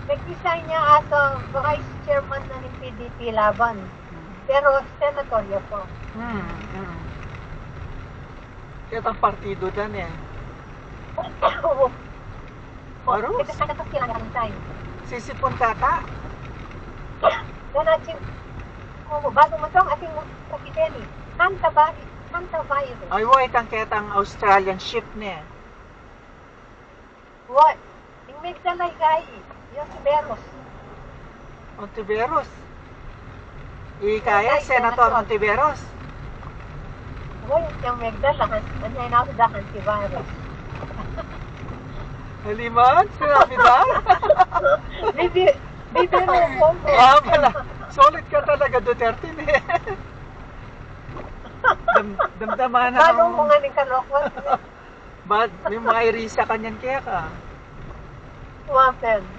nag-resign niya as a vice chairman na ng PDP laban. Pero senator niya po. Kaya ang partido dan eh. Oo. Aros? Kasi ito sila ng time. Sisipon kaka? Ganacin. Bago mo itong ating presidente. Hantavirus. Ay, wait, ang ketang Australian ship niya. What? Yung Migdalay guy. Yung si Beros. Ontiveros. Ikaya, Senator Ontiveros. Well, yung Migdalay, ano ako da antivirus. Haliman? Sinabi ba? Bibiro mo po. Pala. Solid ka talaga, Duterte eh. Damdaman na Paano mo nga ng kalokwas? May mga irisa kanyan kaya ka. Wapen.